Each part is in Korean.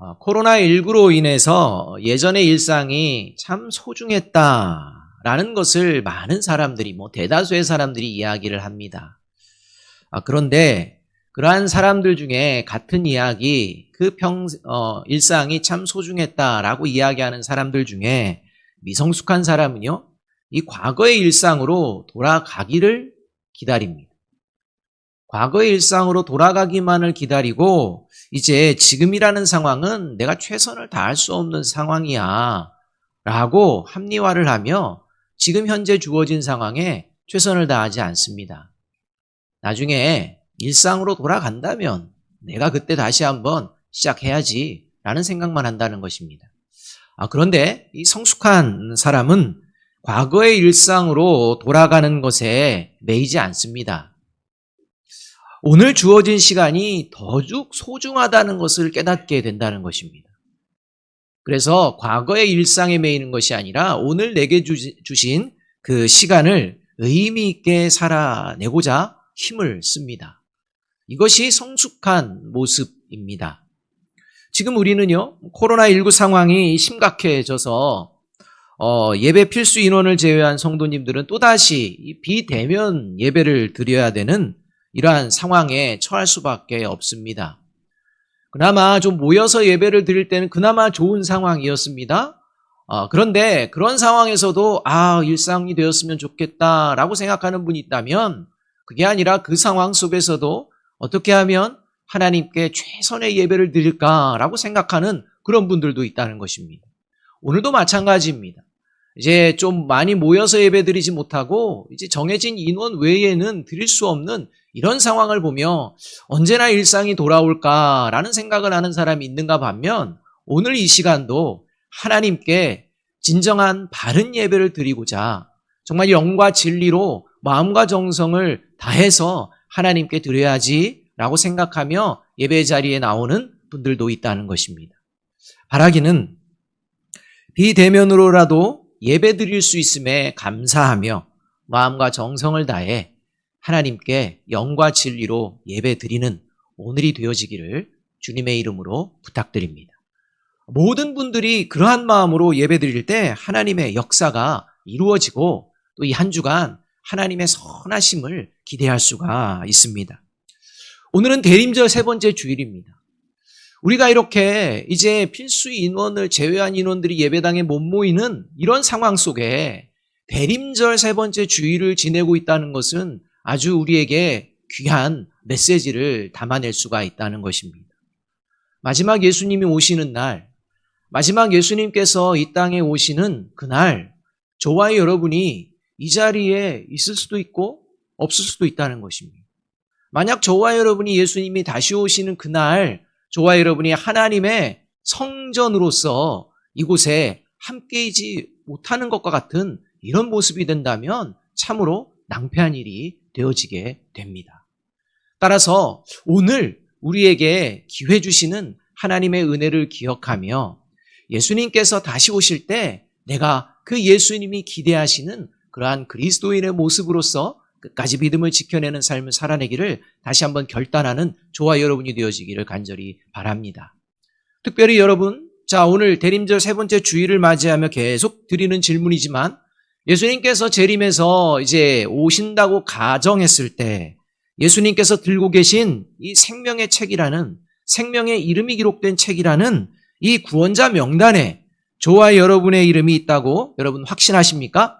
코로나19로 인해서 예전의 일상이 참 소중했다라는 것을 많은 사람들이, 대다수의 사람들이 이야기를 합니다. 그런데 그러한 사람들 중에 같은 이야기, 일상이 참 소중했다라고 이야기하는 사람들 중에 미성숙한 사람은요, 이 과거의 일상으로 돌아가기를 기다립니다. 과거의 일상으로 돌아가기만을 기다리고 이제 지금이라는 상황은 내가 최선을 다할 수 없는 상황이야 라고 합리화를 하며 지금 현재 주어진 상황에 최선을 다하지 않습니다. 나중에 일상으로 돌아간다면 내가 그때 다시 한번 시작해야지 라는 생각만 한다는 것입니다. 그런데 이 성숙한 사람은 과거의 일상으로 돌아가는 것에 매이지 않습니다. 오늘 주어진 시간이 더욱 소중하다는 것을 깨닫게 된다는 것입니다. 그래서 과거의 일상에 매이는 것이 아니라 오늘 내게 주신 그 시간을 의미 있게 살아내고자 힘을 씁니다. 이것이 성숙한 모습입니다. 지금 우리는요, 코로나19 상황이 심각해져서 예배 필수 인원을 제외한 성도님들은 또다시 비대면 예배를 드려야 되는 이러한 상황에 처할 수밖에 없습니다. 그나마 좀 모여서 예배를 드릴 때는 그나마 좋은 상황이었습니다. 그런데 그런 상황에서도 일상이 되었으면 좋겠다라고 생각하는 분이 있다면 그게 아니라 그 상황 속에서도 어떻게 하면 하나님께 최선의 예배를 드릴까라고 생각하는 그런 분들도 있다는 것입니다. 오늘도 마찬가지입니다. 이제 좀 많이 모여서 예배 드리지 못하고 이제 정해진 인원 외에는 드릴 수 없는 이런 상황을 보며 언제나 일상이 돌아올까라는 생각을 하는 사람이 있는가 반면 오늘 이 시간도 하나님께 진정한 바른 예배를 드리고자 정말 영과 진리로 마음과 정성을 다해서 하나님께 드려야지라고 생각하며 예배 자리에 나오는 분들도 있다는 것입니다. 바라기는 비대면으로라도 예배 드릴 수 있음에 감사하며 마음과 정성을 다해 하나님께 영과 진리로 예배 드리는 오늘이 되어지기를 주님의 이름으로 부탁드립니다. 모든 분들이 그러한 마음으로 예배 드릴 때 하나님의 역사가 이루어지고 또 이 한 주간 하나님의 선하심을 기대할 수가 있습니다. 오늘은 대림절 세 번째 주일입니다. 우리가 이렇게 이제 필수 인원을 제외한 인원들이 예배당에 못 모이는 이런 상황 속에 대림절 세 번째 주일을 지내고 있다는 것은 아주 우리에게 귀한 메시지를 담아낼 수가 있다는 것입니다. 마지막 예수님이 오시는 날, 마지막 예수님께서 이 땅에 오시는 그날, 저와 여러분이 이 자리에 있을 수도 있고 없을 수도 있다는 것입니다. 만약 저와 여러분이 예수님이 다시 오시는 그날, 저와 여러분이 하나님의 성전으로서 이곳에 함께이지 못하는 것과 같은 이런 모습이 된다면 참으로 낭패한 일이 되어지게 됩니다. 따라서 오늘 우리에게 기회 주시는 하나님의 은혜를 기억하며 예수님께서 다시 오실 때 내가 그 예수님이 기대하시는 그러한 그리스도인의 모습으로서 끝까지 믿음을 지켜내는 삶을 살아내기를 다시 한번 결단하는 저와 여러분이 되어지기를 간절히 바랍니다. 특별히 여러분, 오늘 대림절 세 번째 주일을 맞이하며 계속 드리는 질문이지만 예수님께서 재림해서 이제 오신다고 가정했을 때 예수님께서 들고 계신 이 생명의 책이라는, 생명의 이름이 기록된 책이라는 이 구원자 명단에 저와 여러분의 이름이 있다고 여러분 확신하십니까?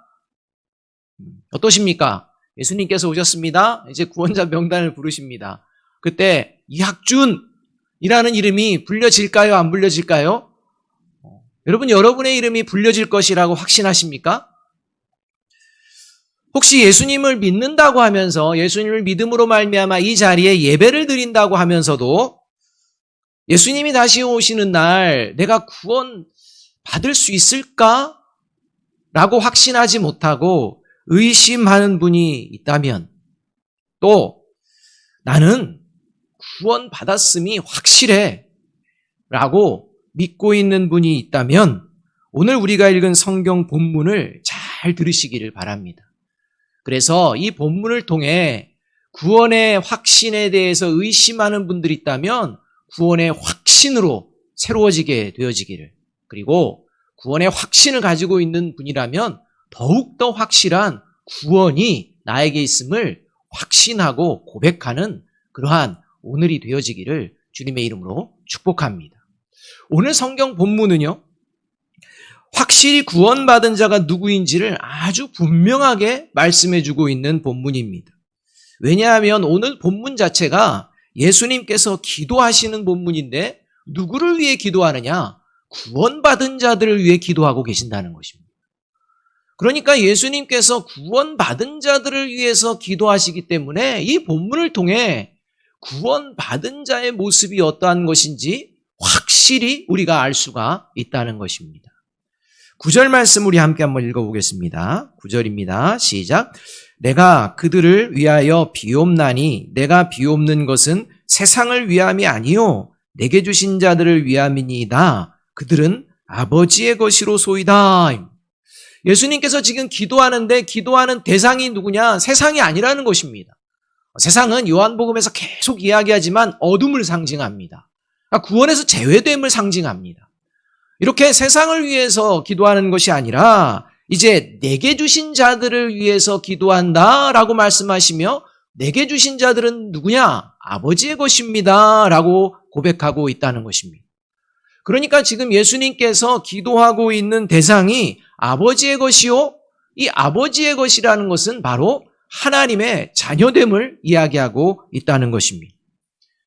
어떠십니까? 예수님께서 오셨습니다. 이제 구원자 명단을 부르십니다. 그때 이학준이라는 이름이 불려질까요? 안 불려질까요? 여러분, 여러분의 이름이 불려질 것이라고 확신하십니까? 혹시 예수님을 믿는다고 하면서 예수님을 믿음으로 말미암아 이 자리에 예배를 드린다고 하면서도 예수님이 다시 오시는 날 내가 구원 받을 수 있을까? 라고 확신하지 못하고 의심하는 분이 있다면, 또 나는 구원 받았음이 확실해 라고 믿고 있는 분이 있다면 오늘 우리가 읽은 성경 본문을 잘 들으시기를 바랍니다. 그래서 이 본문을 통해 구원의 확신에 대해서 의심하는 분들이 있다면 구원의 확신으로 새로워지게 되어지기를, 그리고 구원의 확신을 가지고 있는 분이라면 더욱더 확실한 구원이 나에게 있음을 확신하고 고백하는 그러한 오늘이 되어지기를 주님의 이름으로 축복합니다. 오늘 성경 본문은요, 확실히 구원받은 자가 누구인지를 아주 분명하게 말씀해주고 있는 본문입니다. 왜냐하면 오늘 본문 자체가 예수님께서 기도하시는 본문인데 누구를 위해 기도하느냐? 구원받은 자들을 위해 기도하고 계신다는 것입니다. 그러니까 예수님께서 구원받은 자들을 위해서 기도하시기 때문에 이 본문을 통해 구원받은 자의 모습이 어떠한 것인지 확실히 우리가 알 수가 있다는 것입니다. 9절 말씀 우리 함께 한번 읽어보겠습니다. 9절입니다. 시작. 내가 그들을 위하여 비옵나니 내가 비옵는 것은 세상을 위함이 아니요 내게 주신 자들을 위함이니이다. 그들은 아버지의 것이로소이다. 예수님께서 지금 기도하는데 기도하는 대상이 누구냐? 세상이 아니라는 것입니다. 세상은 요한복음에서 계속 이야기하지만 어둠을 상징합니다. 구원에서 제외됨을 상징합니다. 이렇게 세상을 위해서 기도하는 것이 아니라 이제 내게 주신 자들을 위해서 기도한다라고 말씀하시며 내게 주신 자들은 누구냐? 아버지의 것입니다 라고 고백하고 있다는 것입니다. 그러니까 지금 예수님께서 기도하고 있는 대상이 아버지의 것이요, 이 아버지의 것이라는 것은 바로 하나님의 자녀됨을 이야기하고 있다는 것입니다.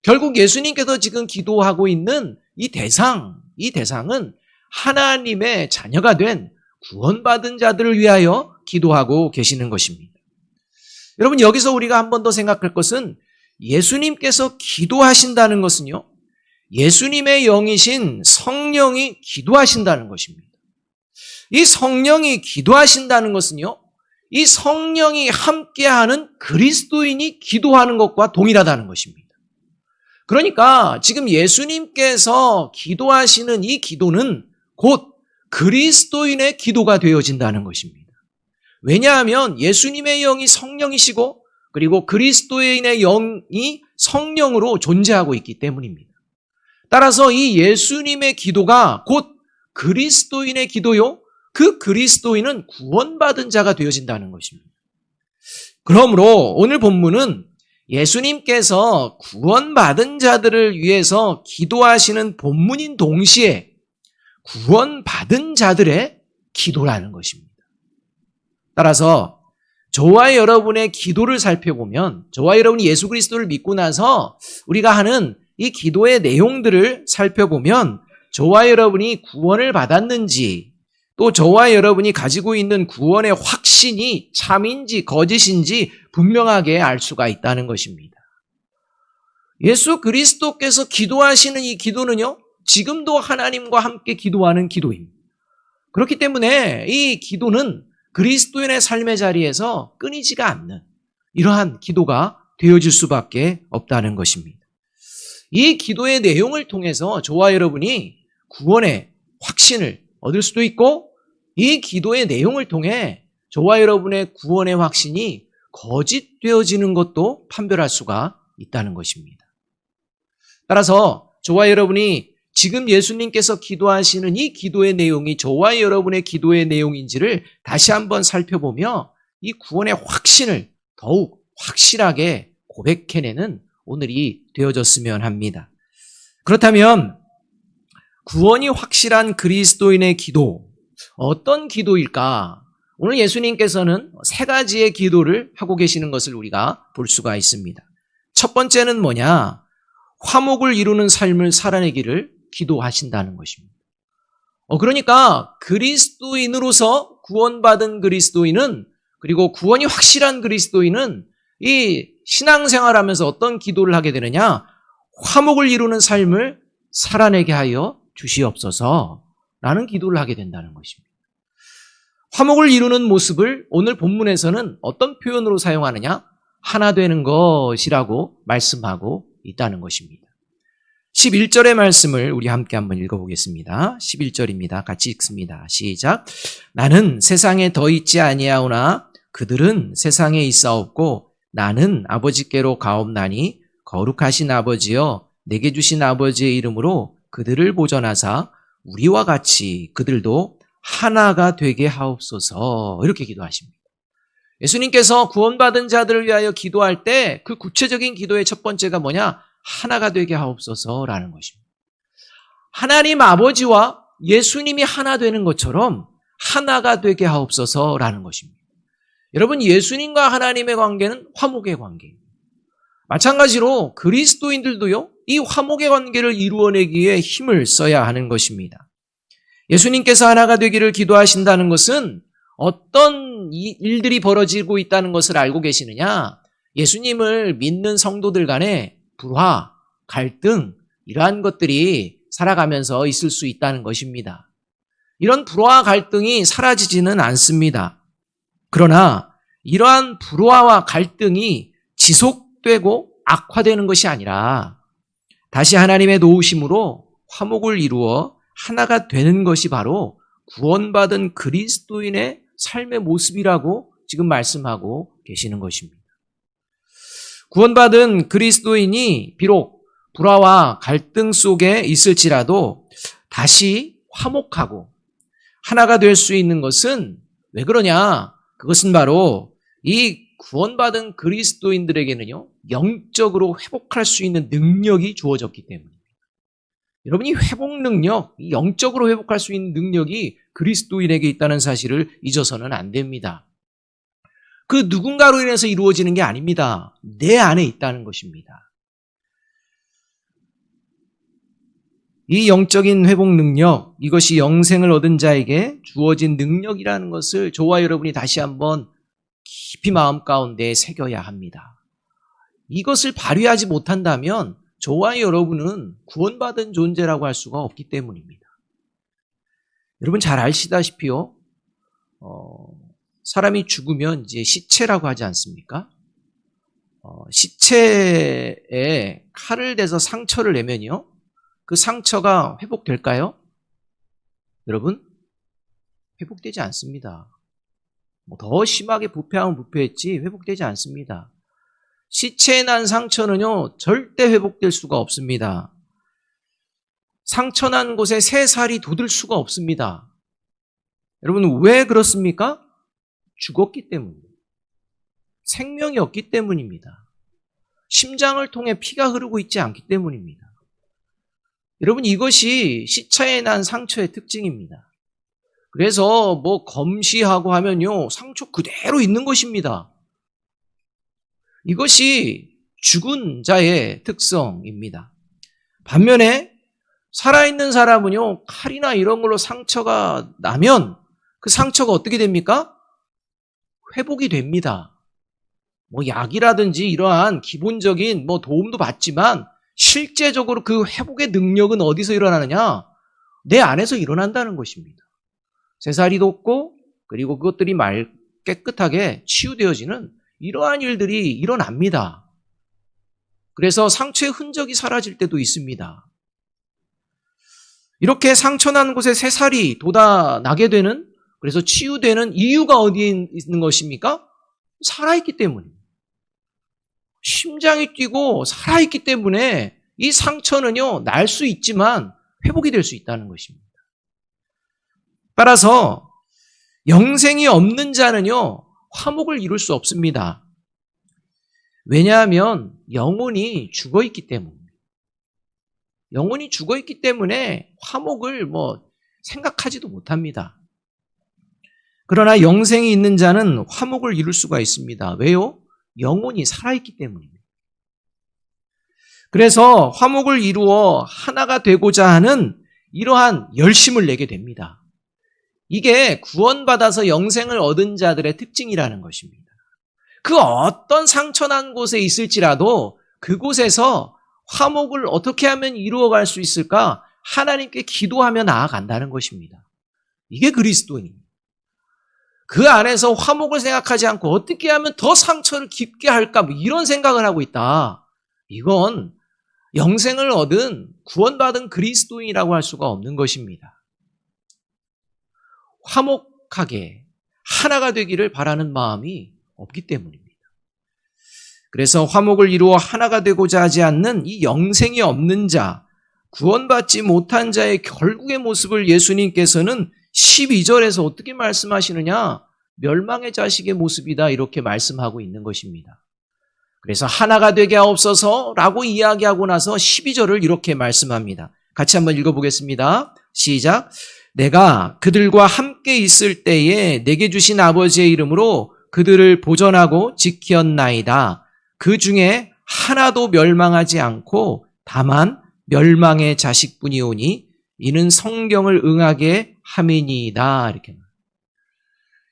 결국 예수님께서 지금 기도하고 있는 이 대상은 하나님의 자녀가 된 구원받은 자들을 위하여 기도하고 계시는 것입니다. 여러분, 여기서 우리가 한 번 더 생각할 것은 예수님께서 기도하신다는 것은요, 예수님의 영이신 성령이 기도하신다는 것입니다. 이 성령이 기도하신다는 것은요, 이 성령이 함께하는 그리스도인이 기도하는 것과 동일하다는 것입니다. 그러니까 지금 예수님께서 기도하시는 이 기도는 곧 그리스도인의 기도가 되어진다는 것입니다. 왜냐하면 예수님의 영이 성령이시고 그리고 그리스도인의 영이 성령으로 존재하고 있기 때문입니다. 따라서 이 예수님의 기도가 곧 그리스도인의 기도요, 그 그리스도인은 구원받은 자가 되어진다는 것입니다. 그러므로 오늘 본문은 예수님께서 구원받은 자들을 위해서 기도하시는 본문인 동시에 구원받은 자들의 기도라는 것입니다. 따라서 저와 여러분의 기도를 살펴보면, 저와 여러분이 예수 그리스도를 믿고 나서 우리가 하는 이 기도의 내용들을 살펴보면 저와 여러분이 구원을 받았는지, 또 저와 여러분이 가지고 있는 구원의 확신이 참인지 거짓인지 분명하게 알 수가 있다는 것입니다. 예수 그리스도께서 기도하시는 이 기도는요, 지금도 하나님과 함께 기도하는 기도입니다. 그렇기 때문에 이 기도는 그리스도인의 삶의 자리에서 끊이지가 않는 이러한 기도가 되어질 수밖에 없다는 것입니다. 이 기도의 내용을 통해서 저와 여러분이 구원의 확신을 얻을 수도 있고, 이 기도의 내용을 통해 저와 여러분의 구원의 확신이 거짓되어지는 것도 판별할 수가 있다는 것입니다. 따라서 저와 여러분이 지금 예수님께서 기도하시는 이 기도의 내용이 저와 여러분의 기도의 내용인지를 다시 한번 살펴보며 이 구원의 확신을 더욱 확실하게 고백해내는 오늘이 되어졌으면 합니다. 그렇다면 구원이 확실한 그리스도인의 기도, 어떤 기도일까? 오늘 예수님께서는 세 가지의 기도를 하고 계시는 것을 우리가 볼 수가 있습니다. 첫 번째는 뭐냐? 화목을 이루는 삶을 살아내기를 기도하신다는 것입니다. 그러니까 그리스도인으로서 구원받은 그리스도인은, 그리고 구원이 확실한 그리스도인은 이 신앙생활하면서 어떤 기도를 하게 되느냐? 화목을 이루는 삶을 살아내게 하여 주시옵소서라는 기도를 하게 된다는 것입니다. 화목을 이루는 모습을 오늘 본문에서는 어떤 표현으로 사용하느냐? 하나 되는 것이라고 말씀하고 있다는 것입니다. 11절의 말씀을 우리 함께 한번 읽어보겠습니다. 11절입니다. 같이 읽습니다. 시작. 나는 세상에 더 있지 아니하오나 그들은 세상에 있사옵고 나는 아버지께로 가옵나니 거룩하신 아버지여 내게 주신 아버지의 이름으로 그들을 보전하사 우리와 같이 그들도 하나가 되게 하옵소서. 이렇게 기도하십니다. 예수님께서 구원받은 자들을 위하여 기도할 때 그 구체적인 기도의 첫 번째가 뭐냐? 하나가 되게 하옵소서라는 것입니다. 하나님 아버지와 예수님이 하나 되는 것처럼 하나가 되게 하옵소서라는 것입니다. 여러분, 예수님과 하나님의 관계는 화목의 관계입니다. 마찬가지로 그리스도인들도요, 이 화목의 관계를 이루어내기에 힘을 써야 하는 것입니다. 예수님께서 하나가 되기를 기도하신다는 것은 어떤 일들이 벌어지고 있다는 것을 알고 계시느냐? 예수님을 믿는 성도들 간에 불화, 갈등, 이러한 것들이 살아가면서 있을 수 있다는 것입니다. 이런 불화와 갈등이 사라지지는 않습니다. 그러나 이러한 불화와 갈등이 지속되고 악화되는 것이 아니라 다시 하나님의 도우심으로 화목을 이루어 하나가 되는 것이 바로 구원받은 그리스도인의 삶의 모습이라고 지금 말씀하고 계시는 것입니다. 구원받은 그리스도인이 비록 불화와 갈등 속에 있을지라도 다시 화목하고 하나가 될 수 있는 것은 왜 그러냐? 그것은 바로 이 구원받은 그리스도인들에게는요, 영적으로 회복할 수 있는 능력이 주어졌기 때문입니다. 여러분이 회복 능력, 영적으로 회복할 수 있는 능력이 그리스도인에게 있다는 사실을 잊어서는 안 됩니다. 그 누군가로 인해서 이루어지는 게 아닙니다. 내 안에 있다는 것입니다. 이 영적인 회복 능력, 이것이 영생을 얻은 자에게 주어진 능력이라는 것을 저와 여러분이 다시 한번 깊이 마음 가운데 새겨야 합니다. 이것을 발휘하지 못한다면 저와 여러분은 구원받은 존재라고 할 수가 없기 때문입니다. 여러분 잘 아시다시피요, 사람이 죽으면 이제 시체라고 하지 않습니까? 시체에 칼을 대서 상처를 내면요, 그 상처가 회복될까요? 여러분, 회복되지 않습니다. 더 심하게 부패하면 부패했지 회복되지 않습니다. 시체에 난 상처는요, 절대 회복될 수가 없습니다. 상처 난 곳에 새살이 돋을 수가 없습니다. 여러분, 왜 그렇습니까? 죽었기 때문입니다. 생명이 없기 때문입니다. 심장을 통해 피가 흐르고 있지 않기 때문입니다. 여러분, 이것이 시체에 난 상처의 특징입니다. 그래서 뭐 검시하고 하면요, 상처 그대로 있는 것입니다. 이것이 죽은 자의 특성입니다. 반면에 살아있는 사람은요, 칼이나 이런 걸로 상처가 나면 그 상처가 어떻게 됩니까? 회복이 됩니다. 뭐 약이라든지 이러한 기본적인 뭐 도움도 받지만 실제적으로 그 회복의 능력은 어디서 일어나느냐? 내 안에서 일어난다는 것입니다. 새살이 돋고 그리고 그것들이 깨끗하게 치유되어지는 이러한 일들이 일어납니다. 그래서 상처의 흔적이 사라질 때도 있습니다. 이렇게 상처난 곳에 새살이 돋아나게 되는, 그래서 치유되는 이유가 어디에 있는 것입니까? 살아있기 때문입니다. 심장이 뛰고 살아있기 때문에 이 상처는요, 날 수 있지만 회복이 될 수 있다는 것입니다. 따라서 영생이 없는 자는요, 화목을 이룰 수 없습니다. 왜냐하면 영혼이 죽어있기 때문입니다. 영혼이 죽어있기 때문에 화목을 생각하지도 못합니다. 그러나 영생이 있는 자는 화목을 이룰 수가 있습니다. 왜요? 영혼이 살아있기 때문입니다. 그래서 화목을 이루어 하나가 되고자 하는 이러한 열심을 내게 됩니다. 이게 구원받아서 영생을 얻은 자들의 특징이라는 것입니다. 그 어떤 상처난 곳에 있을지라도 그곳에서 화목을 어떻게 하면 이루어갈 수 있을까? 하나님께 기도하며 나아간다는 것입니다. 이게 그리스도인입니다. 그 안에서 화목을 생각하지 않고 어떻게 하면 더 상처를 깊게 할까? 이런 생각을 하고 있다. 이건 영생을 얻은 구원받은 그리스도인이라고 할 수가 없는 것입니다. 화목하게 하나가 되기를 바라는 마음이 없기 때문입니다. 그래서 화목을 이루어 하나가 되고자 하지 않는 이 영생이 없는 자, 구원받지 못한 자의 결국의 모습을 예수님께서는 12절에서 어떻게 말씀하시느냐? 멸망의 자식의 모습이다, 이렇게 말씀하고 있는 것입니다. 그래서 하나가 되게 하옵소서라고 이야기하고 나서 12절을 이렇게 말씀합니다. 같이 한번 읽어보겠습니다. 시작. 내가 그들과 함께 있을 때에 내게 주신 아버지의 이름으로 그들을 보전하고 지켰나이다. 그 중에 하나도 멸망하지 않고 다만 멸망의 자식뿐이오니 이는 성경을 응하게 함이니이다. 이렇게.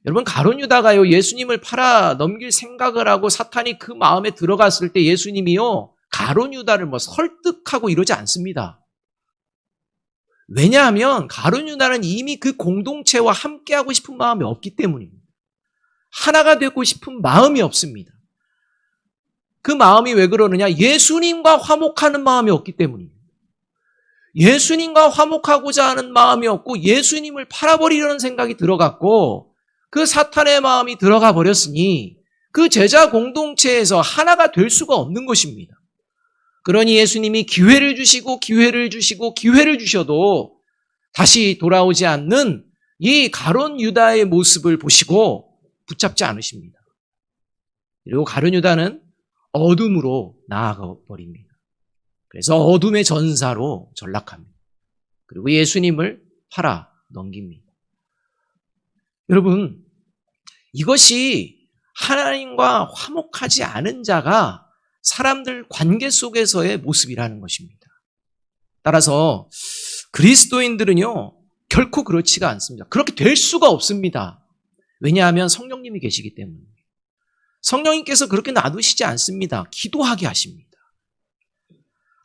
여러분, 가룟 유다가요, 예수님을 팔아 넘길 생각을 하고 사탄이 그 마음에 들어갔을 때 예수님이요, 가룟 유다를 설득하고 이러지 않습니다. 왜냐하면 가룟 유다는 이미 그 공동체와 함께하고 싶은 마음이 없기 때문입니다. 하나가 되고 싶은 마음이 없습니다. 그 마음이 왜 그러느냐? 예수님과 화목하는 마음이 없기 때문입니다. 예수님과 화목하고자 하는 마음이 없고 예수님을 팔아버리려는 생각이 들어갔고 그 사탄의 마음이 들어가 버렸으니 그 제자 공동체에서 하나가 될 수가 없는 것입니다. 그러니 예수님이 기회를 주시고 기회를 주시고 기회를 주셔도 다시 돌아오지 않는 이 가룟 유다의 모습을 보시고 붙잡지 않으십니다. 그리고 가룟 유다는 어둠으로 나아가 버립니다. 그래서 어둠의 전사로 전락합니다. 그리고 예수님을 팔아 넘깁니다. 여러분, 이것이 하나님과 화목하지 않은 자가 사람들 관계 속에서의 모습이라는 것입니다. 따라서 그리스도인들은요, 결코 그렇지가 않습니다. 그렇게 될 수가 없습니다. 왜냐하면 성령님이 계시기 때문에. 성령님께서 그렇게 놔두시지 않습니다. 기도하게 하십니다.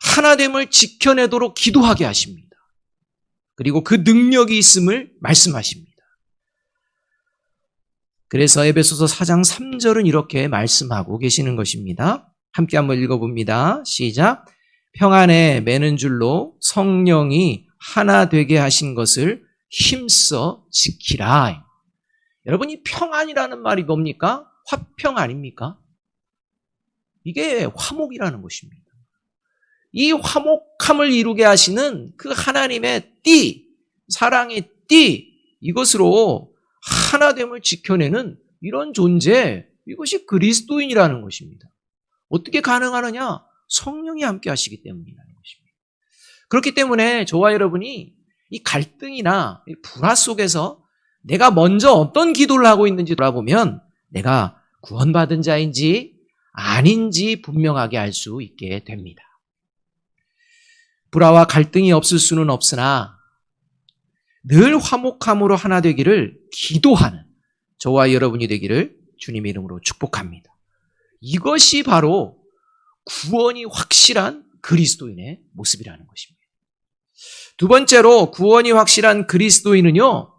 하나됨을 지켜내도록 기도하게 하십니다. 그리고 그 능력이 있음을 말씀하십니다. 그래서 에베소서 4장 3절은 이렇게 말씀하고 계시는 것입니다. 함께 한번 읽어봅니다. 시작. 평안에 매는 줄로 성령이 하나 되게 하신 것을 힘써 지키라. 여러분, 이 평안이라는 말이 뭡니까? 화평 아닙니까? 이게 화목이라는 것입니다. 이 화목함을 이루게 하시는 그 하나님의 띠, 사랑의 띠, 이것으로 하나됨을 지켜내는 이런 존재, 이것이 그리스도인이라는 것입니다. 어떻게 가능하느냐? 성령이 함께 하시기 때문이라는 것입니다. 그렇기 때문에 저와 여러분이 이 갈등이나 이 불화 속에서 내가 먼저 어떤 기도를 하고 있는지 돌아보면 내가 구원받은 자인지 아닌지 분명하게 알 수 있게 됩니다. 불화와 갈등이 없을 수는 없으나 늘 화목함으로 하나 되기를 기도하는 저와 여러분이 되기를 주님의 이름으로 축복합니다. 이것이 바로 구원이 확실한 그리스도인의 모습이라는 것입니다. 두 번째로 구원이 확실한 그리스도인은요,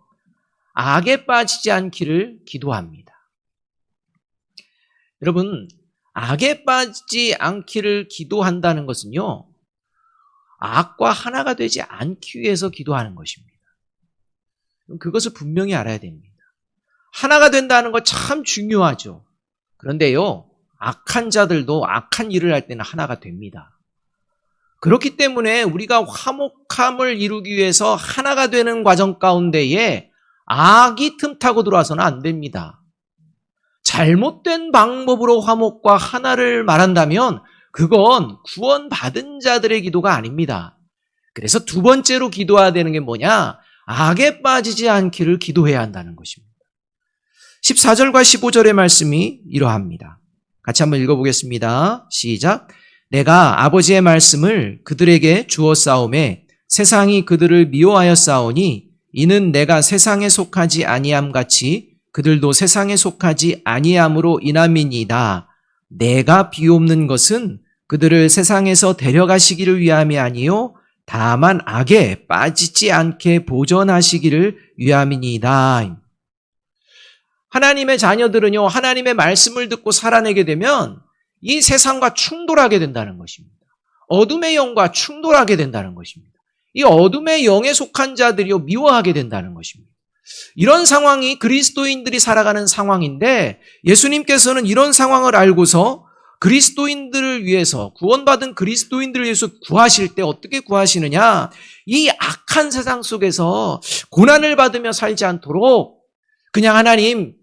악에 빠지지 않기를 기도합니다. 여러분, 악에 빠지지 않기를 기도한다는 것은요, 악과 하나가 되지 않기 위해서 기도하는 것입니다. 그것을 분명히 알아야 됩니다. 하나가 된다는 것 참 중요하죠. 그런데요, 악한 자들도 악한 일을 할 때는 하나가 됩니다. 그렇기 때문에 우리가 화목함을 이루기 위해서 하나가 되는 과정 가운데에 악이 틈타고 들어와서는 안 됩니다. 잘못된 방법으로 화목과 하나를 말한다면 그건 구원받은 자들의 기도가 아닙니다. 그래서 두 번째로 기도해야 되는 게 뭐냐? 악에 빠지지 않기를 기도해야 한다는 것입니다. 14절과 15절의 말씀이 이러합니다. 같이 한번 읽어보겠습니다. 시작. 내가 아버지의 말씀을 그들에게 주었사오매 세상이 그들을 미워하였사오니 이는 내가 세상에 속하지 아니함 같이 그들도 세상에 속하지 아니함으로 인함이니이다. 내가 비옵는 것은 그들을 세상에서 데려가시기를 위함이 아니요 다만 악에 빠지지 않게 보존하시기를 위함이니이다. 하나님의 자녀들은요, 하나님의 말씀을 듣고 살아내게 되면 이 세상과 충돌하게 된다는 것입니다. 어둠의 영과 충돌하게 된다는 것입니다. 이 어둠의 영에 속한 자들이요, 미워하게 된다는 것입니다. 이런 상황이 그리스도인들이 살아가는 상황인데 예수님께서는 이런 상황을 알고서 그리스도인들을 위해서, 구원받은 그리스도인들을 위해서 구하실 때 어떻게 구하시느냐? 이 악한 세상 속에서 고난을 받으며 살지 않도록 그냥 하나님,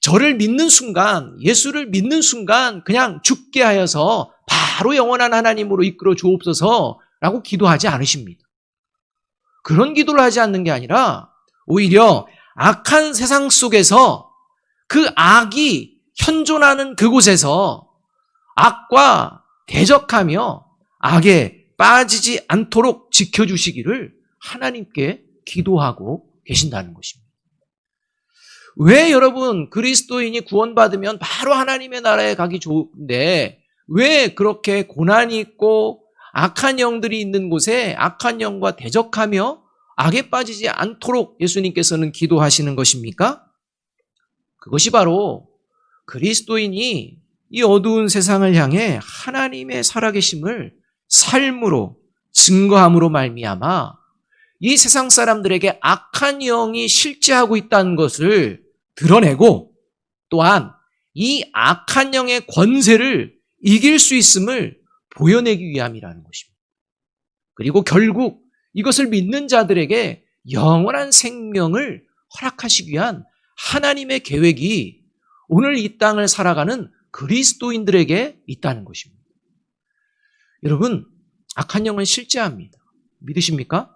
저를 믿는 순간, 예수를 믿는 순간 그냥 죽게 하여서 바로 영원한 하나님으로 이끌어 주옵소서라고 기도하지 않으십니다. 그런 기도를 하지 않는 게 아니라 오히려 악한 세상 속에서 그 악이 현존하는 그곳에서 악과 대적하며 악에 빠지지 않도록 지켜주시기를 하나님께 기도하고 계신다는 것입니다. 왜 여러분 그리스도인이 구원받으면 바로 하나님의 나라에 가기 좋은데 왜 그렇게 고난이 있고 악한 영들이 있는 곳에 악한 영과 대적하며 악에 빠지지 않도록 예수님께서는 기도하시는 것입니까? 그것이 바로 그리스도인이 이 어두운 세상을 향해 하나님의 살아계심을 삶으로 증거함으로 말미암아 이 세상 사람들에게 악한 영이 실제하고 있다는 것을 드러내고 또한 이 악한 영의 권세를 이길 수 있음을 보여내기 위함이라는 것입니다. 그리고 결국 이것을 믿는 자들에게 영원한 생명을 허락하시기 위한 하나님의 계획이 오늘 이 땅을 살아가는 그리스도인들에게 있다는 것입니다. 여러분, 악한 영은 실제합니다. 믿으십니까?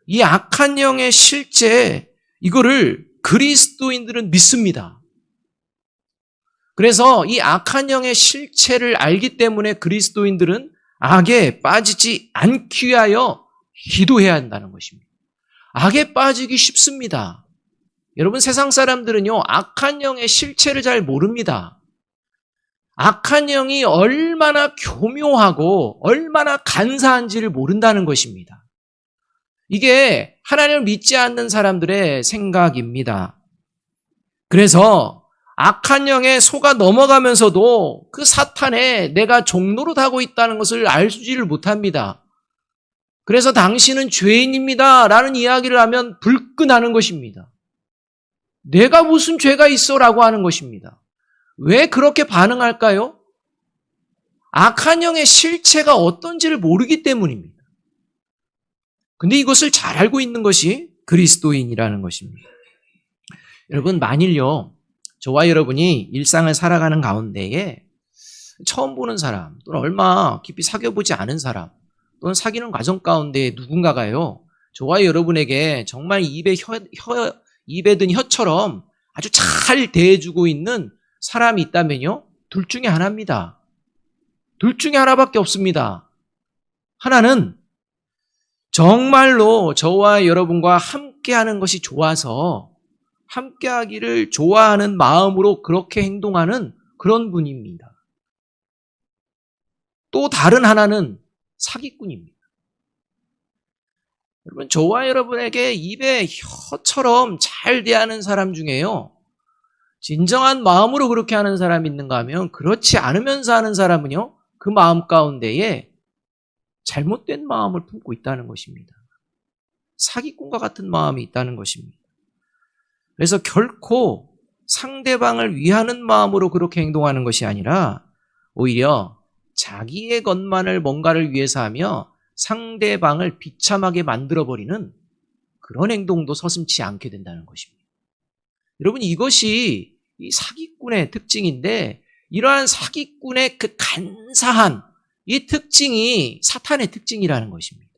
이 악한 영의 실제, 이거를 그리스도인들은 믿습니다. 그래서 이 악한 영의 실체를 알기 때문에 그리스도인들은 악에 빠지지 않기 위하여 기도해야 한다는 것입니다. 악에 빠지기 쉽습니다. 여러분, 세상 사람들은요, 악한 영의 실체를 잘 모릅니다. 악한 영이 얼마나 교묘하고 얼마나 간사한지를 모른다는 것입니다. 이게 하나님을 믿지 않는 사람들의 생각입니다. 그래서 악한 영에 속아 넘어가면서도 그 사탄에 내가 종노릇 하고 있다는 것을 알지를 못합니다. 그래서 당신은 죄인입니다 라는 이야기를 하면 불끈하는 것입니다. 내가 무슨 죄가 있어 라고 하는 것입니다. 왜 그렇게 반응할까요? 악한 영의 실체가 어떤지를 모르기 때문입니다. 근데 이것을 잘 알고 있는 것이 그리스도인이라는 것입니다. 여러분, 만일요, 저와 여러분이 일상을 살아가는 가운데에 처음 보는 사람, 또는 얼마 깊이 사귀어보지 않은 사람, 또는 사귀는 과정 가운데 누군가가요, 저와 여러분에게 정말 입에 든 혀처럼 아주 잘 대해주고 있는 사람이 있다면요, 둘 중에 하나입니다. 둘 중에 하나밖에 없습니다. 하나는 정말로 저와 여러분과 함께하는 것이 좋아서 함께하기를 좋아하는 마음으로 그렇게 행동하는 그런 분입니다. 또 다른 하나는 사기꾼입니다. 여러분, 저와 여러분에게 입에 혀처럼 잘 대하는 사람 중에요, 진정한 마음으로 그렇게 하는 사람이 있는가 하면 그렇지 않으면서 하는 사람은요, 그 마음 가운데에 잘못된 마음을 품고 있다는 것입니다. 사기꾼과 같은 마음이 있다는 것입니다. 그래서 결코 상대방을 위하는 마음으로 그렇게 행동하는 것이 아니라 오히려 자기의 것만을 뭔가를 위해서 하며 상대방을 비참하게 만들어버리는 그런 행동도 서슴지 않게 된다는 것입니다. 여러분, 이것이 이 사기꾼의 특징인데 이러한 사기꾼의 그 간사한 이 특징이 사탄의 특징이라는 것입니다.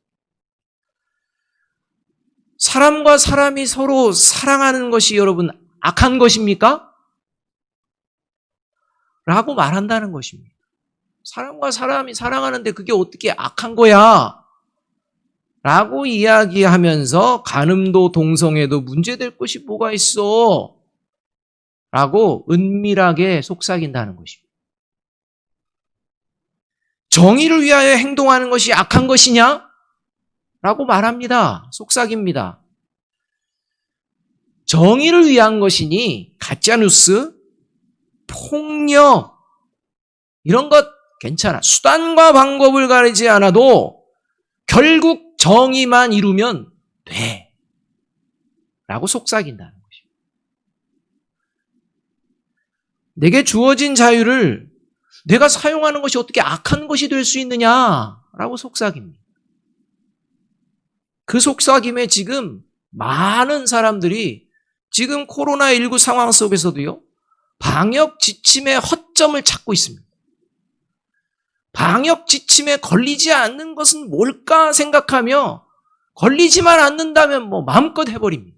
사람과 사람이 서로 사랑하는 것이 여러분 악한 것입니까? 라고 말한다는 것입니다. 사람과 사람이 사랑하는데 그게 어떻게 악한 거야? 라고 이야기하면서 간음도 동성애도 문제될 것이 뭐가 있어? 라고 은밀하게 속삭인다는 것입니다. 정의를 위하여 행동하는 것이 악한 것이냐? 라고 말합니다. 속삭입니다. 정의를 위한 것이니 가짜뉴스, 폭력 이런 것 괜찮아. 수단과 방법을 가리지 않아도 결국 정의만 이루면 돼. 라고 속삭인다는 것입니다. 내게 주어진 자유를 내가 사용하는 것이 어떻게 악한 것이 될 수 있느냐라고 속삭입니다. 그 속삭임에 지금 많은 사람들이 지금 코로나19 상황 속에서도요, 방역 지침의 허점을 찾고 있습니다. 방역 지침에 걸리지 않는 것은 뭘까 생각하며 걸리지만 않는다면 뭐 마음껏 해버립니다.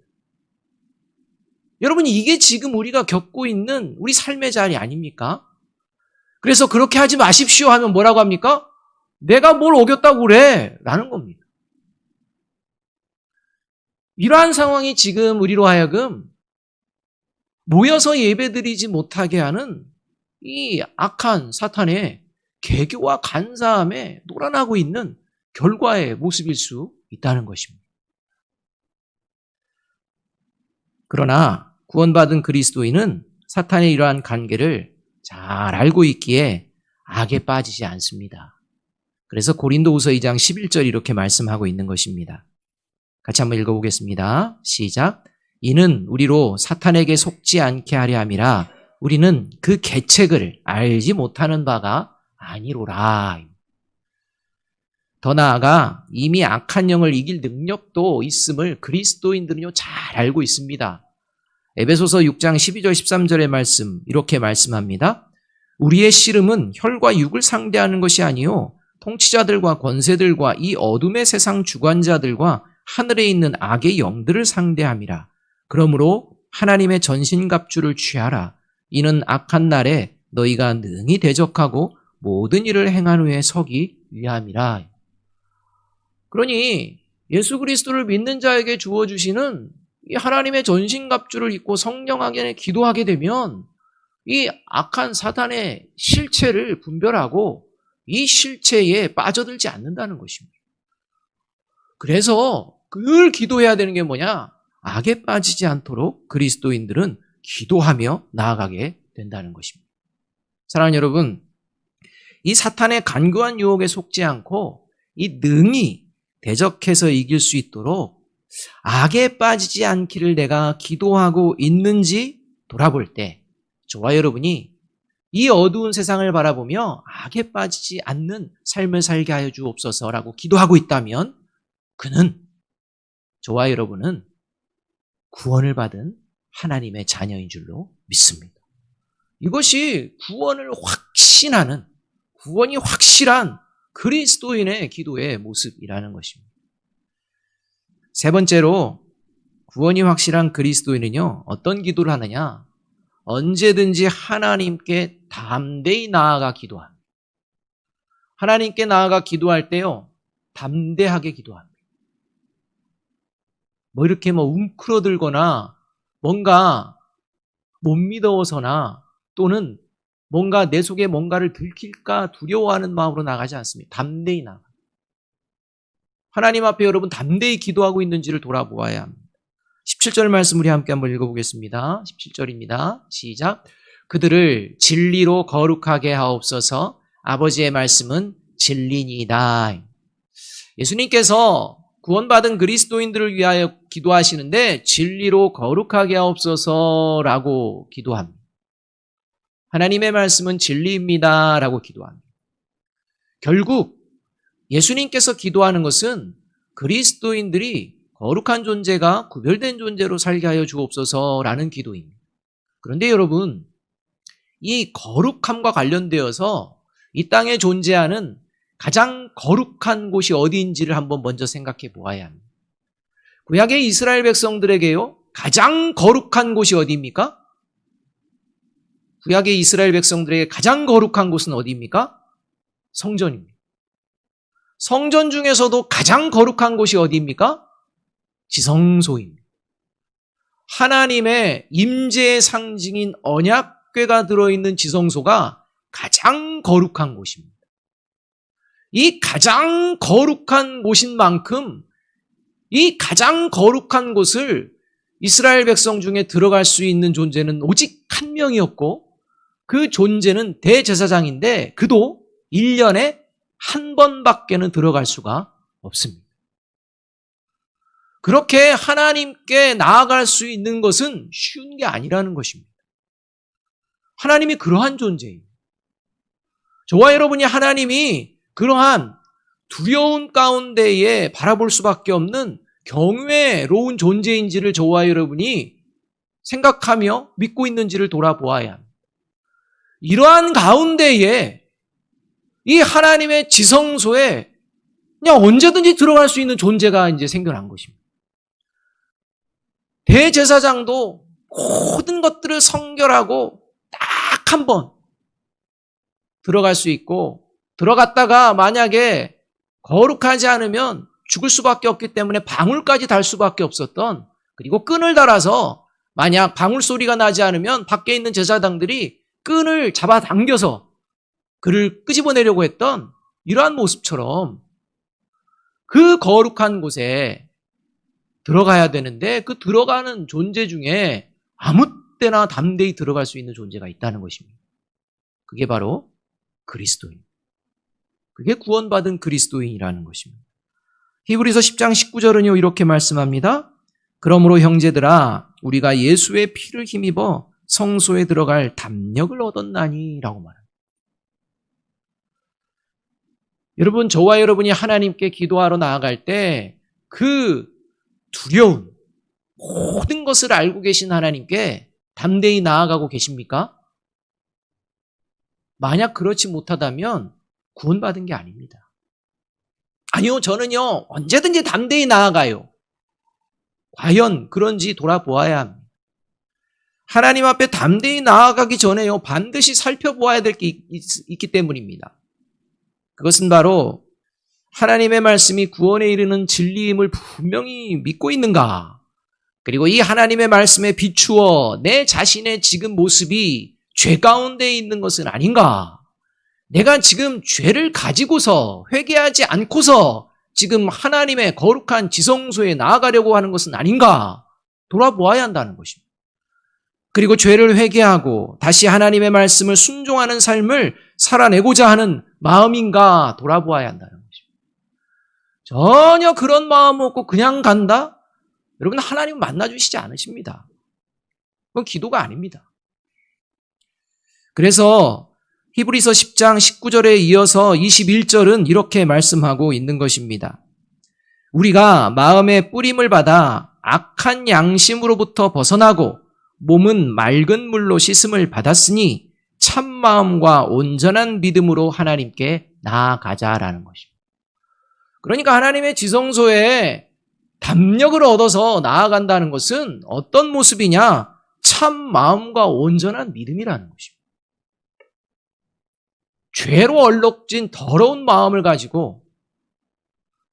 여러분, 이게 지금 우리가 겪고 있는 우리 삶의 자리 아닙니까? 그래서 그렇게 하지 마십시오 하면 뭐라고 합니까? 내가 뭘 어겼다고 그래? 라는 겁니다. 이러한 상황이 지금 우리로 하여금 모여서 예배드리지 못하게 하는 이 악한 사탄의 개교와 간사함에 놀아나고 있는 결과의 모습일 수 있다는 것입니다. 그러나 구원받은 그리스도인은 사탄의 이러한 관계를 잘 알고 있기에 악에 빠지지 않습니다. 그래서 고린도후서 2장 11절 이렇게 말씀하고 있는 것입니다. 같이 한번 읽어보겠습니다. 시작. 이는 우리로 사탄에게 속지 않게 하려 함이라 우리는 그 계책을 알지 못하는 바가 아니로라. 더 나아가 이미 악한 영을 이길 능력도 있음을 그리스도인들은요 잘 알고 있습니다. 에베소서 6장 12절 13절의 말씀 이렇게 말씀합니다. 우리의 씨름은 혈과 육을 상대하는 것이 아니요 통치자들과 권세들과 이 어둠의 세상 주관자들과 하늘에 있는 악의 영들을 상대함이라. 그러므로 하나님의 전신갑주를 취하라. 이는 악한 날에 너희가 능히 대적하고 모든 일을 행한 후에 서기 위함이라. 그러니 예수 그리스도를 믿는 자에게 주어주시는 이 하나님의 전신갑주를 입고 성령 안에 기도하게 되면 이 악한 사탄의 실체를 분별하고 이 실체에 빠져들지 않는다는 것입니다. 그래서 늘 기도해야 되는 게 뭐냐? 악에 빠지지 않도록 그리스도인들은 기도하며 나아가게 된다는 것입니다. 사랑하는 여러분, 이 사탄의 간교한 유혹에 속지 않고 이 능히 대적해서 이길 수 있도록 악에 빠지지 않기를 내가 기도하고 있는지 돌아볼 때 저와 여러분이 이 어두운 세상을 바라보며 악에 빠지지 않는 삶을 살게 하여 주옵소서라고 기도하고 있다면 그는 저와 여러분은 구원을 받은 하나님의 자녀인 줄로 믿습니다. 이것이 구원을 확신하는, 구원이 확실한 그리스도인의 기도의 모습이라는 것입니다. 세 번째로 구원이 확실한 그리스도인은요, 어떤 기도를 하느냐? 언제든지 하나님께 담대히 나아가 기도합니다. 하나님께 나아가 기도할 때요, 담대하게 기도합니다. 뭐 이렇게 움크러들거나 뭔가 못 믿어서나 또는 뭔가 내 속에 뭔가를 들킬까 두려워하는 마음으로 나가지 않습니다. 담대히 나가. 하나님 앞에 여러분 담대히 기도하고 있는지를 돌아보아야 합니다. 17절 말씀 우리 함께 한번 읽어보겠습니다. 17절입니다. 시작. 그들을 진리로 거룩하게 하옵소서. 아버지의 말씀은 진리니이다. 예수님께서 구원받은 그리스도인들을 위하여 기도하시는데 진리로 거룩하게 하옵소서라고 기도합니다. 하나님의 말씀은 진리입니다 라고 기도합니다. 결국 예수님께서 기도하는 것은 그리스도인들이 거룩한 존재가 구별된 존재로 살게 하여 주옵소서라는 기도입니다. 그런데 여러분, 이 거룩함과 관련되어서 이 땅에 존재하는 가장 거룩한 곳이 어디인지를 한번 먼저 생각해 보아야 합니다. 구약의 이스라엘 백성들에게요, 가장 거룩한 곳이 어디입니까? 구약의 이스라엘 백성들에게 가장 거룩한 곳은 어디입니까? 성전입니다. 성전 중에서도 가장 거룩한 곳이 어디입니까? 지성소입니다. 하나님의 임재의 상징인 언약궤가 들어있는 지성소가 가장 거룩한 곳입니다. 이 가장 거룩한 곳인 만큼 이 가장 거룩한 곳을 이스라엘 백성 중에 들어갈 수 있는 존재는 오직 한 명이었고 그 존재는 대제사장인데 그도 1년에 한 번밖에는 들어갈 수가 없습니다. 그렇게 하나님께 나아갈 수 있는 것은 쉬운 게 아니라는 것입니다. 하나님이 그러한 존재입니다. 저와 여러분이 하나님이 그러한 두려움 가운데에 바라볼 수밖에 없는 경외로운 존재인지를 저와 여러분이 생각하며 믿고 있는지를 돌아보아야 합니다. 이러한 가운데에 이 하나님의 지성소에 그냥 언제든지 들어갈 수 있는 존재가 이제 생겨난 것입니다. 대제사장도 모든 것들을 성결하고 딱 한 번 들어갈 수 있고, 들어갔다가 만약에 거룩하지 않으면 죽을 수밖에 없기 때문에 방울까지 달 수밖에 없었던, 그리고 끈을 달아서 만약 방울 소리가 나지 않으면 밖에 있는 제사장들이 끈을 잡아당겨서 그를 끄집어내려고 했던 이러한 모습처럼 그 거룩한 곳에 들어가야 되는데, 그 들어가는 존재 중에 아무 때나 담대히 들어갈 수 있는 존재가 있다는 것입니다. 그게 바로 그리스도인. 그게 구원받은 그리스도인이라는 것입니다. 히브리서 10장 19절은요 이렇게 말씀합니다. 그러므로 형제들아 우리가 예수의 피를 힘입어 성소에 들어갈 담력을 얻었나니 라고 말합니다. 여러분, 저와 여러분이 하나님께 기도하러 나아갈 때 그 두려움, 모든 것을 알고 계신 하나님께 담대히 나아가고 계십니까? 만약 그렇지 못하다면 구원받은 게 아닙니다. 아니요, 저는요 언제든지 담대히 나아가요. 과연 그런지 돌아보아야 합니다. 하나님 앞에 담대히 나아가기 전에요 반드시 살펴보아야 될 게 있기 때문입니다. 그것은 바로 하나님의 말씀이 구원에 이르는 진리임을 분명히 믿고 있는가, 그리고 이 하나님의 말씀에 비추어 내 자신의 지금 모습이 죄 가운데 있는 것은 아닌가, 내가 지금 죄를 가지고서 회개하지 않고서 지금 하나님의 거룩한 지성소에 나아가려고 하는 것은 아닌가 돌아보아야 한다는 것입니다. 그리고 죄를 회개하고 다시 하나님의 말씀을 순종하는 삶을 살아내고자 하는 마음인가 돌아보아야 한다는 것입니다. 전혀 그런 마음 없고 그냥 간다? 여러분, 하나님은 만나주시지 않으십니다. 그건 기도가 아닙니다. 그래서 히브리서 10장 19절에 이어서 21절은 이렇게 말씀하고 있는 것입니다. 우리가 마음의 뿌림을 받아 악한 양심으로부터 벗어나고 몸은 맑은 물로 씻음을 받았으니 참 마음과 온전한 믿음으로 하나님께 나아가자라는 것입니다. 그러니까 하나님의 지성소에 담력을 얻어서 나아간다는 것은 어떤 모습이냐? 참 마음과 온전한 믿음이라는 것입니다. 죄로 얼룩진 더러운 마음을 가지고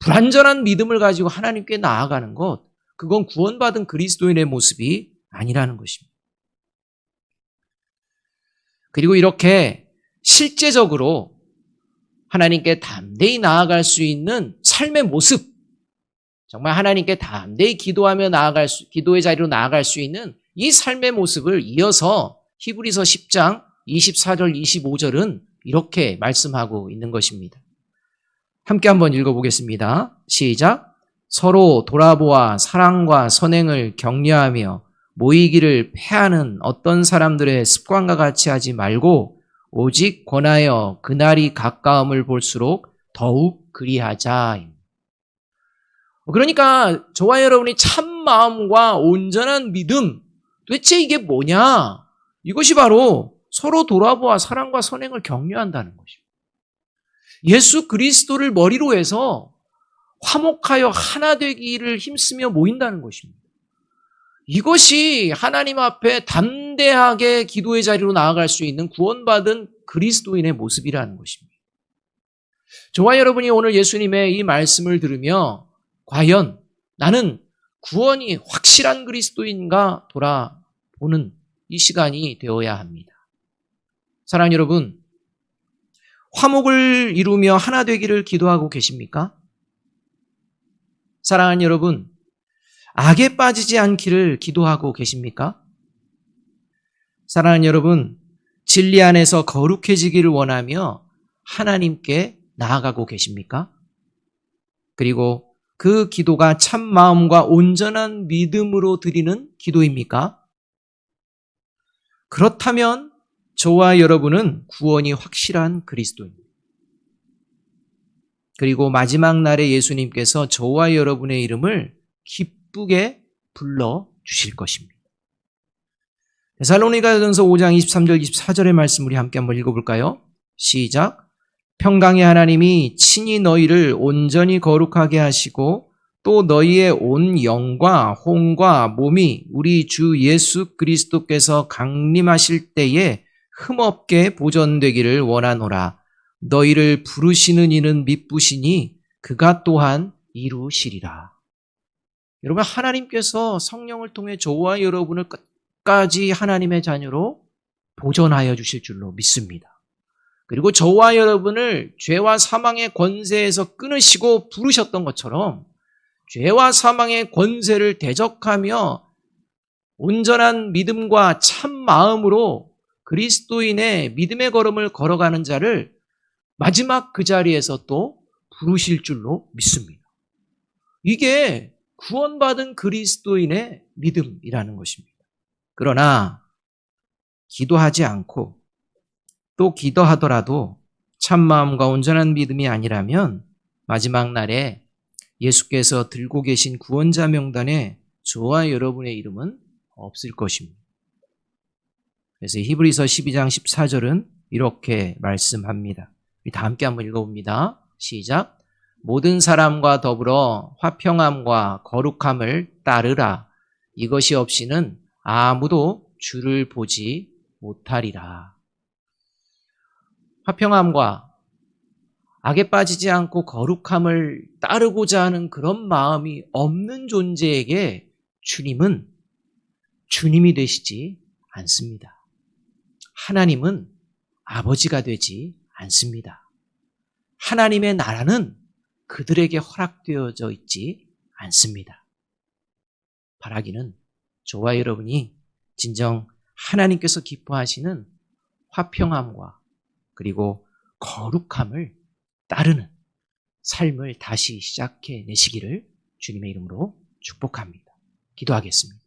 불완전한 믿음을 가지고 하나님께 나아가는 것, 그건 구원받은 그리스도인의 모습이 아니라는 것입니다. 그리고 이렇게 실제적으로 하나님께 담대히 나아갈 수 있는 삶의 모습, 정말 하나님께 담대히 기도하며 기도의 자리로 나아갈 수 있는 이 삶의 모습을 이어서 히브리서 10장 24절 25절은 이렇게 말씀하고 있는 것입니다. 함께 한번 읽어보겠습니다. 시작. 서로 돌아보아 사랑과 선행을 격려하며 모이기를 패하는 어떤 사람들의 습관과 같이 하지 말고 오직 권하여 그날이 가까움을 볼수록 더욱 그리하자. 그러니까 저와 여러분이 참 마음과 온전한 믿음, 도대체 이게 뭐냐? 이것이 바로 서로 돌아보아 사랑과 선행을 격려한다는 것입니다. 예수 그리스도를 머리로 해서 화목하여 하나 되기를 힘쓰며 모인다는 것입니다. 이것이 하나님 앞에 담대하게 기도의 자리로 나아갈 수 있는 구원받은 그리스도인의 모습이라는 것입니다. 저와 여러분이 오늘 예수님의 이 말씀을 들으며 과연 나는 구원이 확실한 그리스도인가 돌아보는 이 시간이 되어야 합니다. 사랑하는 여러분, 화목을 이루며 하나 되기를 기도하고 계십니까? 사랑하는 여러분, 악에 빠지지 않기를 기도하고 계십니까? 사랑하는 여러분, 진리 안에서 거룩해지기를 원하며 하나님께 나아가고 계십니까? 그리고 그 기도가 참 마음과 온전한 믿음으로 드리는 기도입니까? 그렇다면 저와 여러분은 구원이 확실한 그리스도입니다. 그리고 마지막 날에 예수님께서 저와 여러분의 이름을 기쁘게 불러주실 것입니다. 데살로니가전서 5장 23절 24절의 말씀 우리 함께 한번 읽어볼까요? 시작. 평강의 하나님이 친히 너희를 온전히 거룩하게 하시고 또 너희의 온 영과 혼과 몸이 우리 주 예수 그리스도께서 강림하실 때에 흠없게 보존되기를 원하노라. 너희를 부르시는 이는 미쁘시니 그가 또한 이루시리라. 여러분, 하나님께서 성령을 통해 저와 여러분을 끝까지 하나님의 자녀로 보존하여 주실 줄로 믿습니다. 그리고 저와 여러분을 죄와 사망의 권세에서 끊으시고 부르셨던 것처럼 죄와 사망의 권세를 대적하며 온전한 믿음과 참 마음으로 그리스도인의 믿음의 걸음을 걸어가는 자를 마지막 그 자리에서 또 부르실 줄로 믿습니다. 이게 구원받은 그리스도인의 믿음이라는 것입니다. 그러나 기도하지 않고 또 기도하더라도 참마음과 온전한 믿음이 아니라면 마지막 날에 예수께서 들고 계신 구원자 명단에 저와 여러분의 이름은 없을 것입니다. 그래서 히브리서 12장 14절은 이렇게 말씀합니다. 우리 다 함께 한번 읽어봅니다. 시작. 모든 사람과 더불어 화평함과 거룩함을 따르라. 이것이 없이는 아무도 주를 보지 못하리라. 화평함과 악에 빠지지 않고 거룩함을 따르고자 하는 그런 마음이 없는 존재에게 주님은 주님이 되시지 않습니다. 하나님은 아버지가 되지 않습니다. 하나님의 나라는 그들에게 허락되어져 있지 않습니다. 바라기는 저와 여러분이 진정 하나님께서 기뻐하시는 화평함과 그리고 거룩함을 따르는 삶을 다시 시작해 내시기를 주님의 이름으로 축복합니다. 기도하겠습니다.